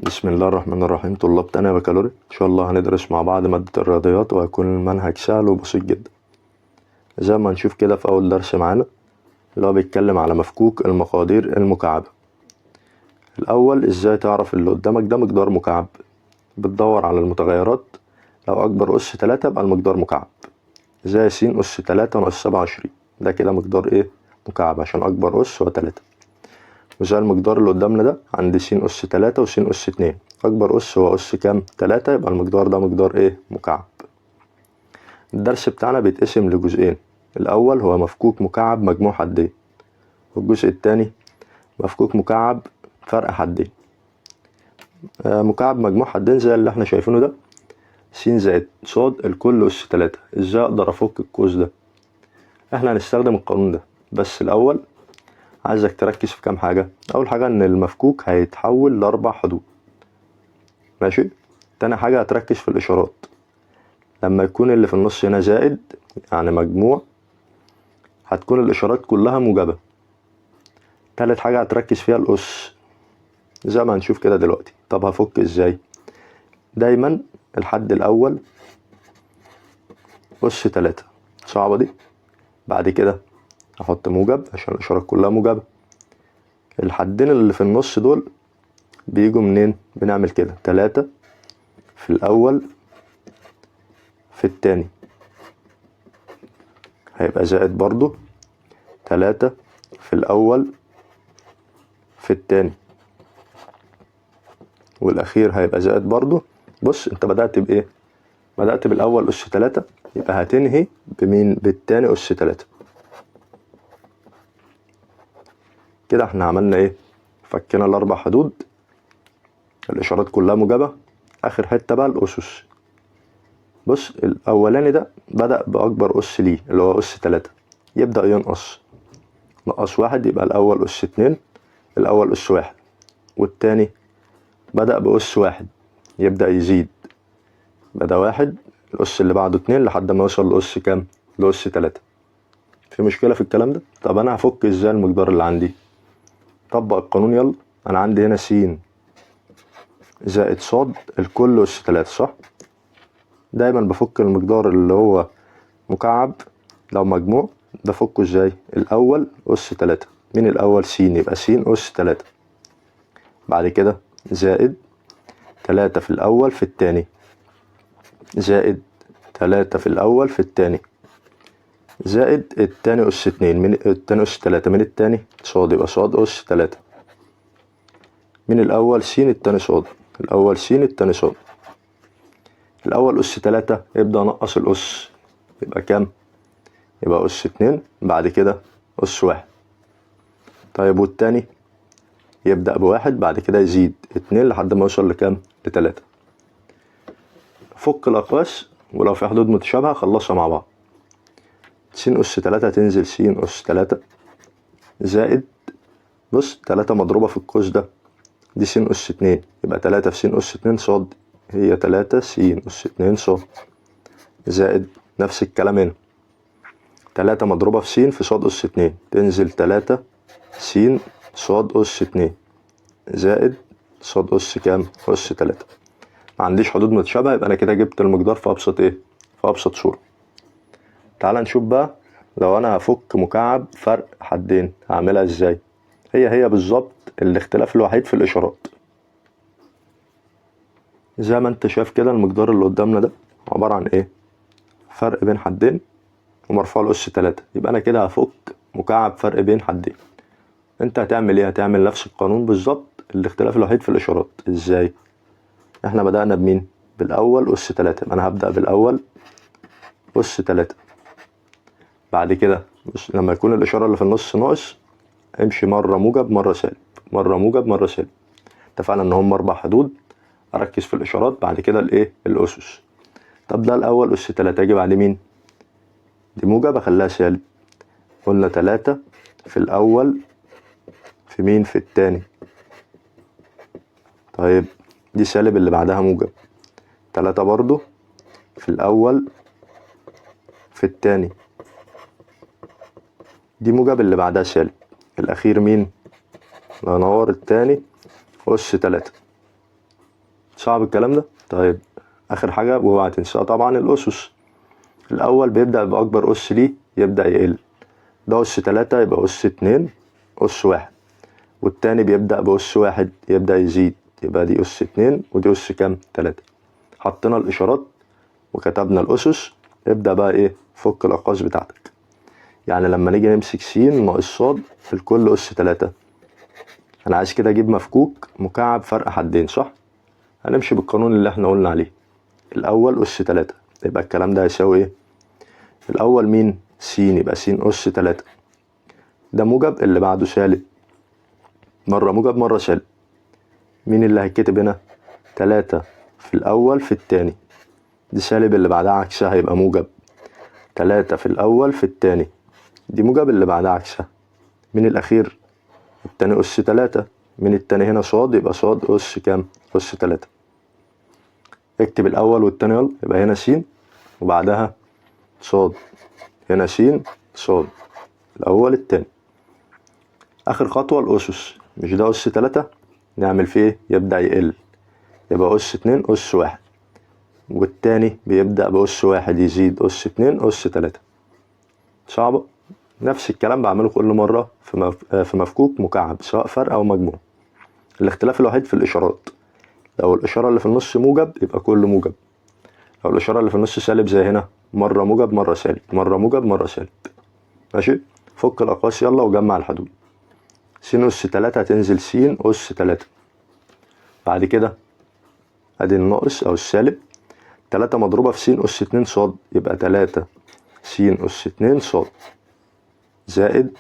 بسم الله الرحمن الرحيم. طلاب تانية بكالوريا ان شاء الله هندرس مع بعض مادة الرياضيات، وهيكون المنهج سهل وبسيط جدا زي ما هنشوف كده في اول درس معانا، اللي هو بيتكلم على مفكوك المقادير المكعبة. الاول ازاي تعرف اللي قدامك ده مقدار مكعب؟ بتدور على المتغيرات، لو اكبر اس 3 يبقى المقدار مكعب، زي س اس 3 ناقص 27، ده كده مقدار ايه؟ مكعب، عشان اكبر اس هو 3. وزي المقدار اللي قدامنا ده، عندي س اس 3 وس اس 2، اكبر اس هو اس كام؟ 3، يبقى المقدار ده مقدار ايه؟ مكعب. الدرس بتاعنا بيتقسم لجزئين، الاول هو مفكوك مكعب مجموع حدين، والجزء التاني مفكوك مكعب فرق حدين. مكعب مجموع حدين زي اللي احنا شايفينه ده، س زائد ص الكل اس 3. ازاي اقدر افك القوس ده؟ احنا هنستخدم القانون ده، بس الاول عايزك تركز في كام حاجة. اول حاجة ان المفكوك هيتحول لاربع حدود، ماشي. تاني حاجة هتركز في الاشارات، لما يكون اللي في النص هنا زائد يعني مجموع، هتكون الاشارات كلها موجبة. تالت حاجة هتركز فيها الاس، زي ما هنشوف كده دلوقتي. طب هفك ازاي؟ دايما الحد الاول اس 3، صعبة دي. بعد كده احط موجب عشان الاشارات كلها موجبة. الحدين اللي في النص دول بيجوا منين؟ بنعمل كده 3 في الاول في التاني، هيبقى زائد برضو 3 في الاول في التاني، والاخير هيبقى زائد برضو. بص انت بدأت بايه؟ بدأت بالاول اس 3، يبقى هتنهي بمين؟ بالتاني اس 3. كده احنا عملنا ايه؟ فكنا الاربع حدود، الاشارات كلها موجبة. اخر حتة بقى الاسس. بص الاولاني ده بدأ باكبر اس ليه اللي هو اس 3، يبدأ ينقص، نقص واحد يبقى الاول اس 2، الاول اس 1. والتاني بدأ باس 1، يبدأ يزيد، بدأ واحد، الاس اللي بعده 2 لحد ما يوصل لاس كام؟ لاس 3. في مشكلة في الكلام ده؟ طب انا هفك ازاي المقدار اللي عندي؟ طبق القانون يلا. انا عندي هنا س زائد ص الكل اس 3، صح؟ دايما بفك المقدار اللي هو مكعب لو مجموع، بفكه ازاي؟ الاول اس 3. مين الاول؟ س، يبقى س اس 3. بعد كده زائد 3 في الاول في التاني، زائد 3 في الاول في التاني، زائد التاني اس 2. من التاني اس 3 من التاني ص، يبقى ص اس 3. من الاول س التاني ص، الاول س التاني ص. الاول اس 3 يبدأ نقص الاس، يبقى كام؟ يبقى اس 2. بعد كده اس 1. طيب والتاني يبدأ بواحد، بعد كده يزيد 2 لحد ما يوصل لكام؟ ل3. فك الاقواس، ولو في حدود متشابهة خلصها مع بعض. س اس 3 تنزل س اس 3 زائد، بص 3 مضروبة في القوس ده، دي س اس 2، يبقى 3 في س اس 2 ص، هي 3 س اس 2 ص، زائد نفس الكلام هنا 3 مضروبة في س في ص اس 2، تنزل 3 س ص اس 2 زائد ص اس كام؟ اس 3. ما عنديش حدود متشابهة، يبقى انا كده جبت المقدار في ابسط ايه؟ في ابسط صورة. تعال نشوف بقى لو انا هفك مكعب فرق حدين هعملها ازاي. هي بالظبط، الاختلاف الوحيد في الاشارات. زي ما انت شايف كده المقدار اللي قدامنا ده عبارة عن ايه؟ فرق بين حدين ومرفوع له اس 3، يبقى انا كده هفك مكعب فرق بين حدين. انت هتعمل ايه؟ هتعمل نفس القانون بالظبط، الاختلاف الوحيد في الاشارات. ازاي؟ احنا بدأنا بمين؟ بالاول اس 3، يبقى انا هبدأ بالاول اس 3. بعد كده لما يكون الاشارة اللي في النص ناقص، امشي مرة موجب مرة سالب، مرة موجب مرة سالب. اتفقنا ان هم 4 حدود، اركز في الاشارات. بعد كده الايه؟ الاسس. طب ده الاول اس 3، اجي بعد مين؟ دي موجب اخليها سالب، قلنا 3 في الاول في مين؟ في التاني. طيب دي سالب اللي بعدها موجب، 3 برضو في الاول في التاني، دي موجب اللي بعدها سالب. الاخير مين؟ الله ينور، التاني اس 3. صعب الكلام ده؟ طيب اخر حاجة واوعى تنساها طبعا الاسس. الاول بيبدأ باكبر اس ليه يبدأ يقل، ده اس 3 يبقى اس 2 اس 1، والتاني بيبدأ باس 1 يبدأ يزيد، يبقى دي اس 2 ودي اس كام 3. حطينا الاشارات وكتبنا الاسس، ابدأ بقى ايه فك الاقواس بتاعتك. يعني لما نيجي نمسك س ناقص ص الكل اس 3، انا عايز كده اجيب مفكوك مكعب فرق حدين صح؟ هنمشي بالقانون اللي احنا قلنا عليه، الاول اس 3 يبقى الكلام ده هيساوي ايه؟ الاول مين؟ س، يبقى س اس 3، ده موجب اللي بعده سالب، مرة موجب مرة سالب. مين اللي هيتكتب هنا؟ 3 في الاول في التاني، دي سالب اللي بعدها عكسها هيبقى موجب، 3 في الاول في التاني، دي موجب اللي بعدها عكسها. مين الاخير؟ التاني اس 3، من التاني هنا صاد يبقى صاد اس كام؟ اس 3. اكتب الاول والتاني يلا، يبقى هنا س وبعدها صاد، هنا س صاد، الاول التاني. اخر خطوة الاسس، مش ده اس 3 نعمل فيه ايه؟ يبدأ يقل، يبقى اس 2 اس 1، والتاني بيبدأ باس 1 يزيد اس 2 اس 3. صعبة؟ نفس الكلام بعمله كل مرة في مفكوك مكعب سواء فرق او مجموع. الاختلاف الوحيد في الاشارات، لو الاشارة اللي في النص موجب يبقى كله موجب، لو الاشارة اللي في النص سالب زي هنا مرة موجب مرة سالب، مرة موجب مرة سالب. ماشي؟ فك الاقواس يلا وجمع الحدود. س اس 3 هتنزل س اس 3، بعد كده ادي الناقص او السالب، 3 مضروبة في س اس 2 صاد يبقى 3 س اس 2 صاد، زائد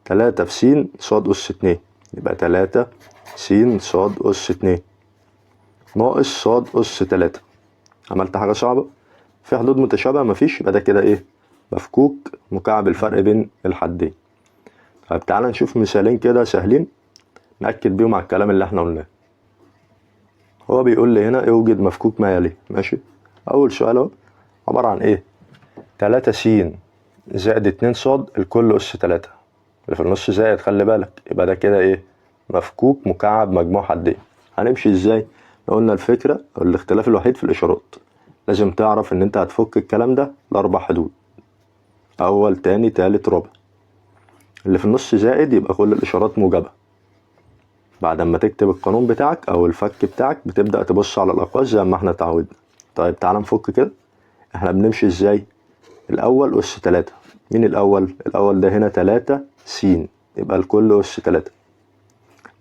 3 في س صاد اس 2 يبقى 3 س صاد اس 2 ناقص صاد اس 3. عملت حاجة صعبة؟ في حدود متشابهة مفيش، يبقى ده كده ايه؟ مفكوك مكعب الفرق بين الحدين. طيب تعالى نشوف مثالين كده سهلين نأكد بيهم على الكلام اللي احنا قلناه. هو بيقول لي هنا اوجد مفكوك ما يلي. ماشي؟ اول سؤال اهو عبارة عن ايه؟ 3 س زائد 2 صاد الكل اس 3، اللي في النص زائد خلي بالك، يبقى ده كده ايه؟ مفكوك مكعب مجموع حدين. هنمشي ازاي؟ قلنا الفكرة الاختلاف الوحيد في الاشارات، لازم تعرف ان انت هتفك الكلام ده لاربع حدود، اول تاني تالت رابع. اللي في النص زائد يبقى كل الاشارات موجبة. بعد ما تكتب القانون بتاعك او الفك بتاعك بتبدأ تبص على الاقواس زي ما احنا اتعودنا. طيب تعالى نفك كده. احنا بنمشي ازاي؟ الاول اس 3، مين الاول؟ الاول ده هنا 3 س يبقى الكل اس 3،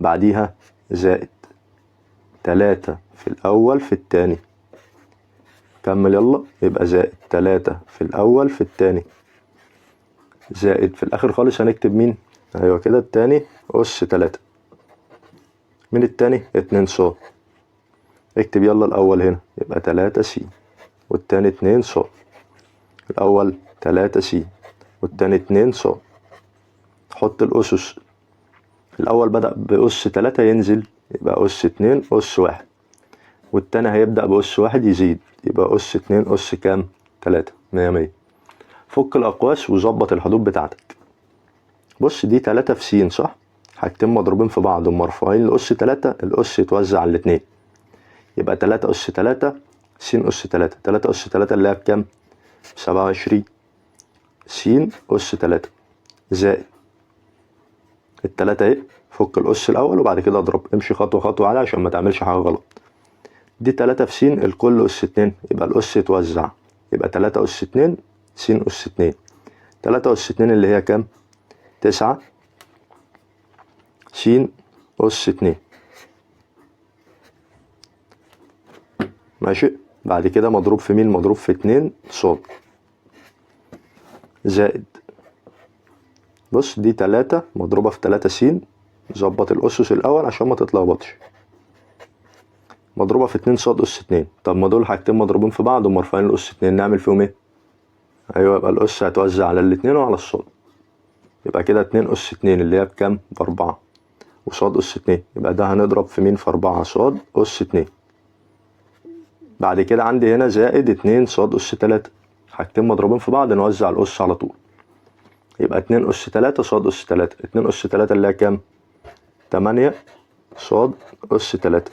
بعديها زائد 3 في الاول في التاني، كمل يلا، يبقى زائد 3 في الاول في التاني، زائد في الاخر خالص هنكتب مين؟ ايوه كده التاني اس 3، من التاني 2 ص، اكتب يلا الاول هنا يبقى 3 س والتاني 2 ص، الاول 3 س والتاني 2 ص. حط الاسس، الاول بدأ باس 3 ينزل يبقى اس 2 اس 1، والتاني هيبدأ باس 1 يزيد يبقى اس 2 اس كام 3. 100 100. فك الاقواس وظبط الحدود بتاعتك. بص دي 3 في س صح؟ حاجتين مضروبين في بعض ومرفوعين لاس 3، الاس يتوزع على الاتنين يبقى 3 اس 3 س اس 3، 3 اس 3 اللي هي بكام؟ 27 س اس 3 زائد التلاتة ايه؟ فك الاس الاول وبعد كده اضرب، امشي خطوة خطوة عليها عشان ما تعملش حاجة غلط. دي 3 في س الكل اس 2 يبقى الاس يتوزع يبقى 3 اس 2 س اس 2، 3 اس 2 اللي هي كام؟ 9 س اس 2. ماشي؟ بعد كده مضروب في مين؟ مضروب في 2 ص، زائد بص دي 3 مضروبة في 3 س، ظبط الاسس الاول عشان ما تتلخبطش، مضروبة في 2 ص اس 2. طب ما دول حاجتين مضروبين في بعض ومرفوعين الاس 2 نعمل فيهم ايه؟ ايوه يبقى الاس هتوزع على الاتنين وعلى الصاد، يبقى كده 2 اس 2 اللي هي بكام؟ ب4 وصاد اس 2، يبقى ده هنضرب في مين؟ في 4 صاد اس 2. بعد كده عندي هنا زائد 2 صاد اس 3، حاجتين مضروبين في بعض نوزع الاس على طول، يبقى 2 اس 3 صاد اس 3، 2 اس 3 اللي هي كام؟ 8 صاد اس 3.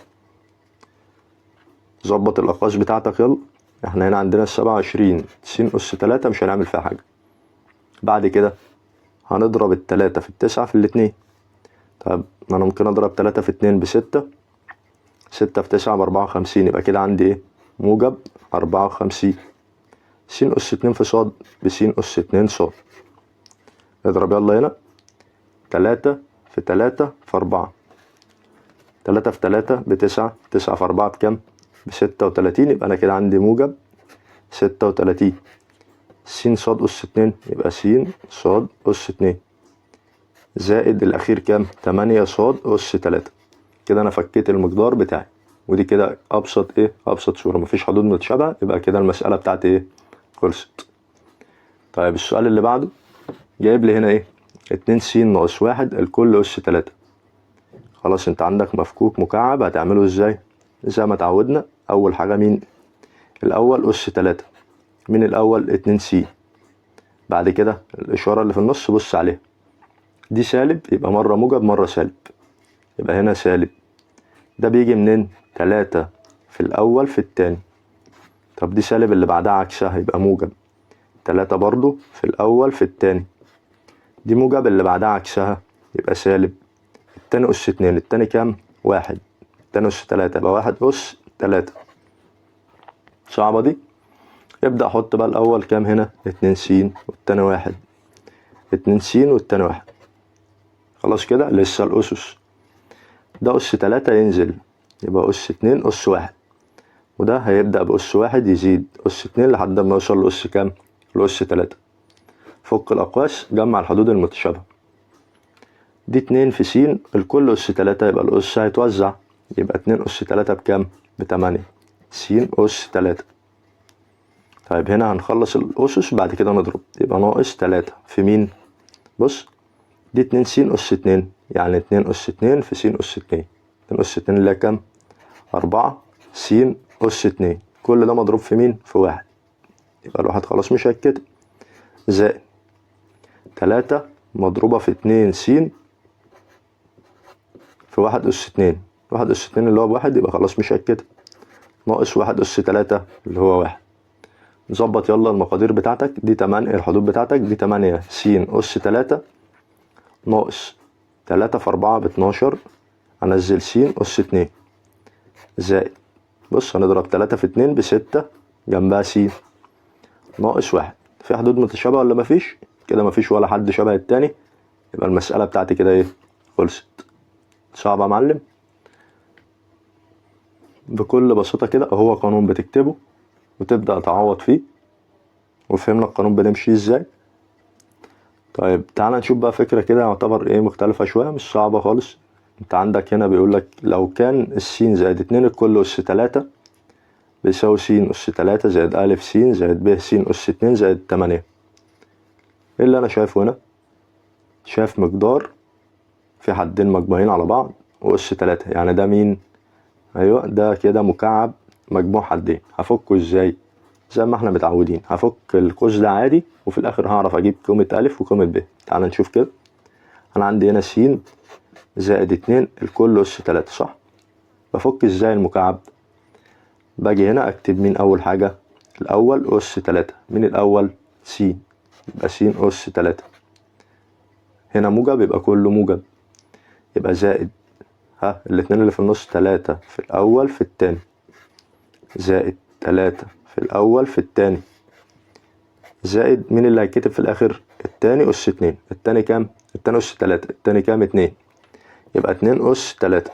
ظبط الأقواس بتاعتك يلا. احنا هنا عندنا 27 س أس 3 مش هنعمل فيها حاجة. بعد كده هنضرب ال3 في ال9 في ال2. طب أنا ممكن أضرب 3 في 2 ب6، 6 في 9 ب54، يبقى كده عندي إيه؟ موجب 54. س أس 2 في ص بس أس 2 ص. اضرب يلا هنا 3 في 3 في 4، 3 في 3 ب9، 9 في 4 بكام؟ ب36، يبقى أنا كده عندي موجب 36. س ص أس 2 يبقى س ص أس 2 زائد الأخير كام؟ 8 ص أس 3. كده أنا فكيت المقدار بتاعي، ودي كده أبسط صورة، مفيش حدود متشابهة، يبقى كده المسألة بتاعتي إيه؟ خلصت. طيب السؤال اللي بعده جايب لي هنا إيه؟ 2 س ناقص 1 الكل أس 3. خلاص أنت عندك مفكوك مكعب، هتعمله إزاي؟ زي ما اتعودنا، أول حاجة مين؟ الأول أس 3. مين الأول؟ 2 س. بعد كده الإشارة اللي في النص بص عليها، دي سالب يبقى مرة موجب مرة سالب، يبقى هنا سالب. ده بيجي منين؟ 3 في الأول في التاني. طب دي سالب اللي بعدها عكسها يبقى موجب، 3 برضو في الأول في التاني. دي موجب اللي بعدها عكسها يبقى سالب. التاني أس 2، التاني كام؟ 1، التاني أس 3 يبقى 1 أس 3. صعبة دي؟ ابدأ أحط بقى الأول كام هنا؟ 2 س والتاني 1، 2 س والتاني 1. خلاص كده لسه الأسس. ده أس 3 ينزل يبقى أس 2 أس 1، وده هيبدأ بأس 1 يزيد أس 2 لحد ما يوصل لأس كام؟ لأس 3. فك الأقواس، جمع الحدود المتشابهة. دي 2 في س الكل أس 3، يبقى الأس هيتوزع، يبقى 2 أس 3 بكام؟ ب8 س أس 3. طيب هنا هنخلص الأسس بعد كده نضرب، يبقى ناقص 3 في مين؟ بص دي 2 س أس 2، يعني 2 أس 2 في س أس 2، 2 أس 2 اللي هي كام؟ 4 س أس 2، كل ده مضروب في مين؟ في 1، يبقى الواحد خلاص مش هيتكتب. زائد 3 مضروبة في 2 س في 1 أس 2، 1 أس 2 اللي هو ب1 يبقى خلاص مش هيتكتب، ناقص 1 أس 3 اللي هو 1. نظبط يلا المقادير بتاعتك، دي 8 الحدود بتاعتك، دي 8 س أس 3 ناقص 3 في 4 ب12، هنزل س أس 2 زائد، بص هنضرب 3 في 2 ب6 جنبها س ناقص 1. في حدود متشابهة ولا مفيش؟ كده مفيش ولا حد شبه التاني، يبقى المسألة بتاعتي كده ايه؟ خلصت. صعبة يا معلم؟ بكل بساطة كده هو قانون بتكتبه وتبدأ تعوض فيه، وفهمنا القانون بنمشي ازاي. طيب تعالى نشوف بقى فكرة كده يعتبر ايه مختلفة شوية، مش صعبة خالص. انت عندك هنا بيقولك لو كان السين زائد 2 الكل أس 3 بيساوي س أس 3 زائد أ س زائد ب س أس 2 زائد 8. ايه اللي أنا شايفه هنا؟ شايف مقدار في حدين مجموعين على بعض وأس 3، يعني ده مين؟ أيوة ده كده مكعب مجموع حدين. هفكه ازاي؟ زي ما احنا متعودين، هفك القوس ده عادي وفي الآخر هعرف أجيب قيمة أ وقيمة ب. تعال نشوف كده. أنا عندي هنا س زائد 2 الكل أس 3 صح؟ بفك ازاي المكعب؟ باجي هنا اكتب مين اول حاجة؟ الاول أس 3. مين الاول؟ س، يبقى س أس 3. هنا موجب يبقى كله موجب، يبقى زائد الاتنين اللي في النص 3 في الاول في التاني زائد 3 في الاول في التاني زائد مين اللي هيتكتب في الاخر؟ التاني أس 2. التاني كام؟ التاني أس 3. التاني كام؟ 2، يبقى 2 أس 3.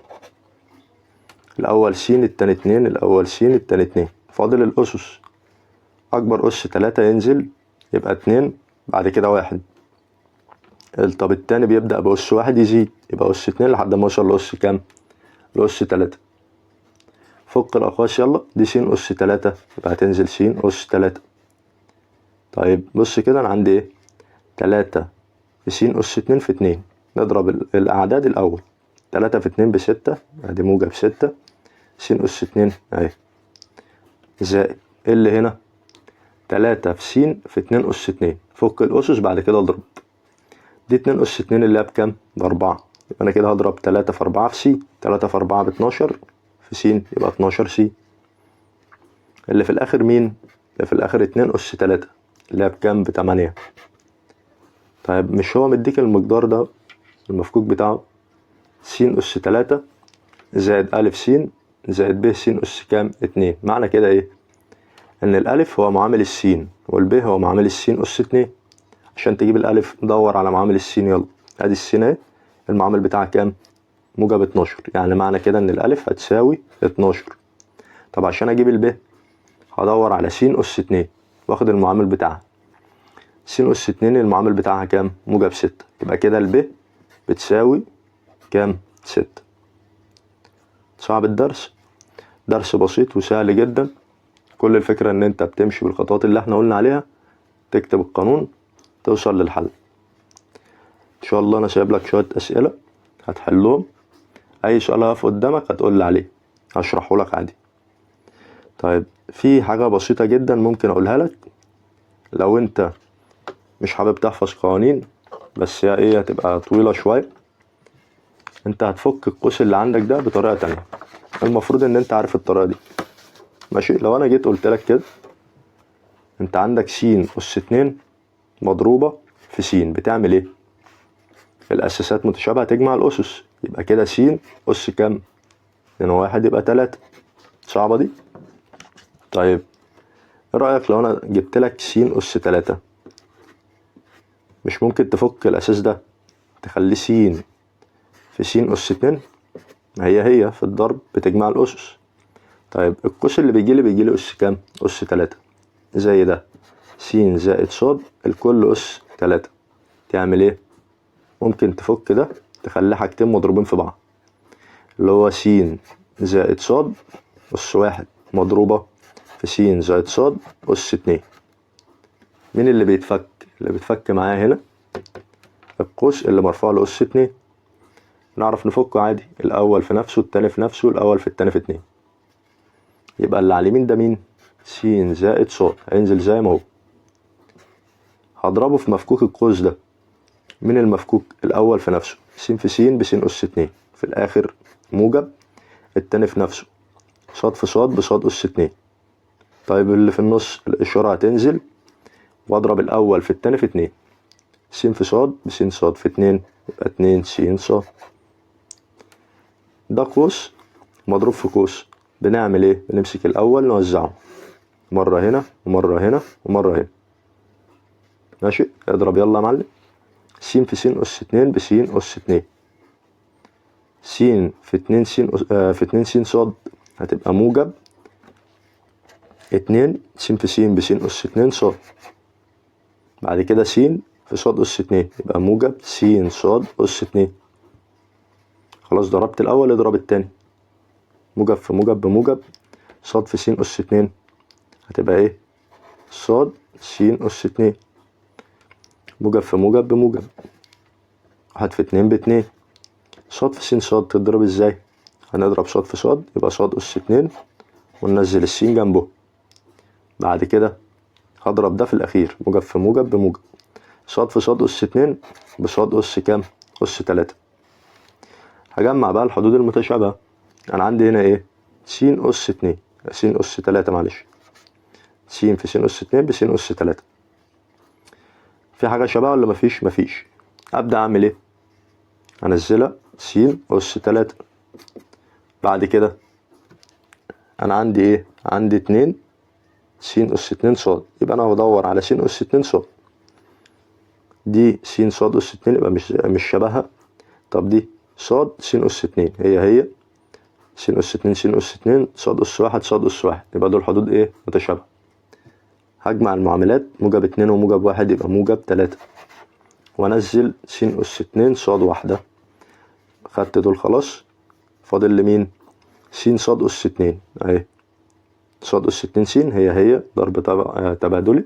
الاول س التاني 2، الاول س التاني 2. فاضل الأسس، اكبر أس 3 ينزل يبقى 2، بعد كده 1. طب التاني بيبدأ بأس 1 يزيد يبقى أس 2 لحد ما يوصل لأس كام؟ لأس 3. فك الأقواس يلا، دي س أس 3 يبقى هتنزل س أس 3. طيب بص كده أنا عندي إيه؟ 3 في س أس 2 في 2. نضرب الأعداد الأول، 3 في 2 ب6، أدي موجب 6 س أس 2 أهي، زائد اللي هنا 3 في س في 2 أس 2. فك الأسس بعد كده اضرب، دي 2 أس 2 اللي هي بكام؟ ب4، يبقى أنا كده هضرب 3 في 4 في س، 3 في 4 ب12 في س يبقى 12 س. اللي في الاخر مين؟ اللي في الاخر 2 أس 3 اللي هي بكام؟ ب8. طيب مش هو مديك المقدار ده المفكوك بتاعه س أس 3 زائد أ س زائد ب س أس كام؟ 2. معنى كده ايه؟ ان الالف هو معامل السين والب هو معامل السين أس 2. عشان تجيب الالف دور على معامل السين. يلا ادي السين اهي، المعامل بتاعها كام؟ موجب 12. يعني معنى كده ان الالف هتساوي 12. طب عشان اجيب الب هدور على س أس 2 واخد المعامل بتاعها. س أس 2 المعامل بتاعها كام؟ موجب 6. يبقى كده الب بتساوي كام؟ 6. صعب الدرس؟ درس بسيط وسهل جدا. كل الفكرة ان انت بتمشي بالخطوات اللي احنا قلنا عليها، تكتب القانون، توصل للحل. ان شاء الله انا سايب لك شوية اسئلة هتحلهم. اي سؤال هقف قدامك هتقول لي عليه، هشرحه لك عادي. طيب في حاجة بسيطة جدا ممكن اقولها لك لو انت مش حابب تحفظ قوانين، بس هي ايه هتبقى طويلة شوية. انت هتفك القوس اللي عندك ده بطريقة تانية. المفروض ان انت عارف الطريقة دي ماشي. لو انا جيت قلت لك كده، انت عندك س أس 2 مضروبة في س، بتعمل ايه؟ الاساسات متشابهة تجمع الاسس. يبقى كده س أس كام؟ 2 و1 يبقى 3. صعبة دي؟ طيب ايه رأيك لو انا جبت لك س أس 3؟ مش ممكن تفك الاساس ده تخليه س في س أس 2؟ هي في الضرب بتجمع الاسس. طيب القوس اللي بيجيلي أس كام؟ أس 3. زي ده س زائد ص الكل أس 3. تعمل ايه؟ ممكن تفك ده تخلي حاجتين مضروبين في بعض، اللي هو س زائد ص أس 1 مضروبة في س زائد ص أس 2. مين اللي بيتفك؟ اللي بيتفك معايا هنا القوس اللي مرفوع لأس 2. نعرف نفكه عادي، الأول في نفسه التاني في نفسه، الأول في التاني في 2. يبقى اللي على اليمين ده مين؟ س زائد ص، هينزل زي ما هو. هضربه في مفكوك القوس ده. من المفكوك الأول في نفسه س في س بس أس 2 في الآخر موجب، التاني في نفسه ص في ص بص أس 2. طيب اللي في النص الإشارة هتنزل واضرب الأول في التاني في 2. س في ص بس ص في 2 يبقى 2 س ص. ده قوس مضروب في قوس. بنعمل ايه؟ بنمسك الأول نوزعه مرة هنا ومرة هنا ومرة هنا. ماشي؟ اضرب يلا يا معلم. س في س أس 2 بس أس 2. س في 2 س في 2 س ص هتبقى موجب 2 س في س بس أس 2 ص. بعد كده س في ص أس 2 يبقى موجب س ص أس 2. خلاص ضربت الأول اضرب التاني، موجب في موجب بموجب. ص في س أس 2 هتبقى ايه؟ ص س أس 2. موجب في موجب بموجب، 1 في 2 ب2. ص في س ص تضرب ازاي؟ هنضرب ص في ص يبقى ص أس 2 وننزل السين جنبه. بعد كده هضرب ده في الأخير موجب في موجب بموجب. ص في ص أس 2 بص أس كام؟ أس 3. هجمع بقى الحدود المتشابهة. أنا عندي هنا إيه؟ س أس 2 س أس 3 معلش. س في س أس 2 بس أس 3. في حاجة شبه ولا مفيش؟ مفيش. أبدأ أعمل إيه؟ هنزلها س أس 3. بعد كده أنا عندي إيه؟ عندي 2 س أس 2 ص. يبقى أنا بدور على س أس 2 ص. دي س ص أس 2 يبقى مش شبهها. طب دي ص س أس 2 هي س أس 2 س أس 2 ص أس 1 ص أس 1. يبقى دول حدود إيه؟ متشابهة. هجمع المعاملات موجب 2 وموجب 1 يبقى موجب 3. وانزل س أس 2 ص 1. خدت دول خلاص. فاضل لي مين؟ س ص أس 2 اهي. ص أس 2 س هي ضرب تبادلي.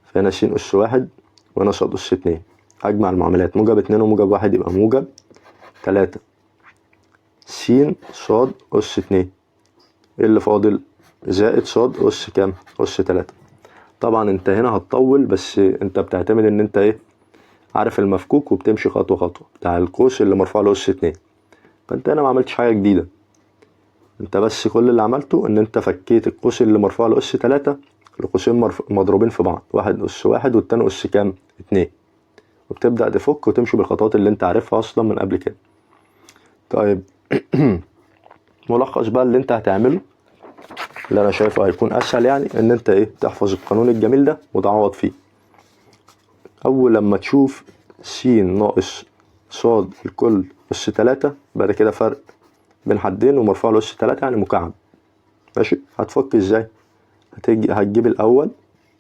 فهنا س أس 1 وهنا ص أس 2. هجمع المعاملات موجب 2 وموجب 1 يبقى موجب 3. س ص أس 2. ايه اللي فاضل؟ زائد ص أس كام؟ أس 3. طبعا انت هنا هتطول، بس انت بتعتمد ان انت ايه؟ عارف المفكوك وبتمشي خطوة خطوة بتاع القوس اللي مرفوع له أس 2. فانت هنا ما عملتش حاجة جديدة. انت بس كل اللي عملته ان انت فكيت القوس اللي مرفوع لأس 3 لقوسين مضروبين في بعض، واحد أس واحد والتاني أس كام؟ 2، وبتبدأ تفك وتمشي بالخطوات اللي انت عارفها اصلا من قبل كده. طيب ملخص بقى اللي انت هتعمله اللي انا شايفه هيكون اسهل، يعني ان انت تحفظ القانون الجميل ده وتعوض فيه. اول لما تشوف س ناقص ص الكل أس 3، بعد كده فرق بين حدين ومرفوع له أس 3 يعني مكعب، ماشي. هتفك ازاي؟ هتجيب الاول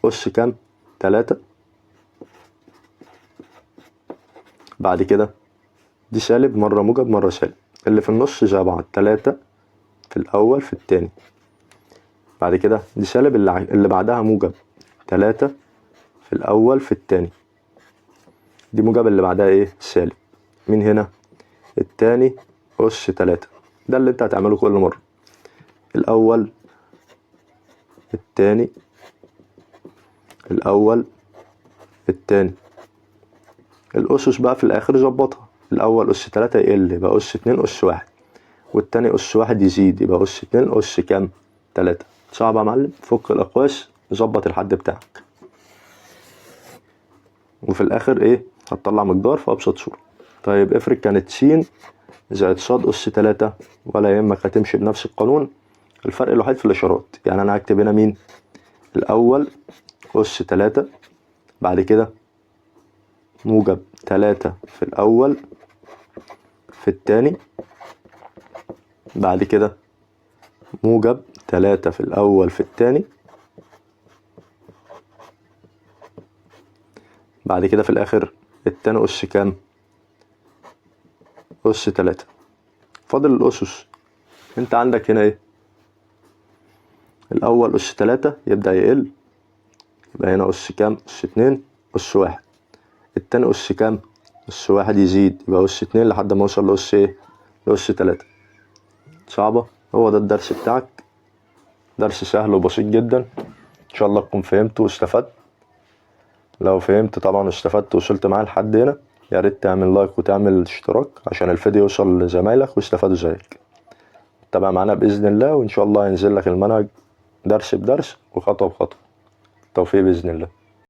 أس كام؟ 3، بعد كده دي سالب مرة موجب مرة سالب، اللي في النص زي بعض 3 في الأول في التاني، بعد كده دي سالب اللي بعدها موجب 3 في الأول في التاني، دي موجب اللي بعدها سالب، من هنا التاني أس 3. ده اللي انت هتعمله كل مرة، الأول التاني الأول التاني. الأسس بقى في الآخر ظبطها، الأول أس 3 يقل يبقى أس 2 أس 1، والتاني أس 1 يزيد يبقى أس 2 أس كام؟ 3. صعب يا معلم؟ فك الأقواس ظبط الحد بتاعك، وفي الآخر هتطلع مقدار في أبسط صورة. طيب افرض كانت س زائد ص أس 3، ولا يهمك هتمشي بنفس القانون، الفرق الوحيد في الإشارات. يعني أنا هكتب هنا مين؟ الأول أس 3، بعد كده موجب 3 في الأول في التاني، بعد كده موجب 3 في الأول في التاني، بعد كده في الآخر التاني أس كام؟ أس 3. فاضل الأسس. انت عندك هنا الأول أس 3 يبدأ يقل، يبقى هنا أس كام؟ أس 2 أس 1. التاني أس كام؟ أس 1 يزيد يبقى أس 2 لحد ما يوصل لأس لأس 3. صعبة؟ هو ده الدرس بتاعك، درس سهل وبسيط جدا، إن شاء الله تكون فهمت واستفدت. لو فهمت طبعا واستفدت وصلت معايا لحد هنا، يا ريت تعمل لايك وتعمل اشتراك عشان الفيديو يوصل لزمايلك ويستفادوا زيك. تابع معانا بإذن الله، وإن شاء الله هينزل لك المنهج درس بدرس وخطوة بخطوة. التوفيق بإذن الله.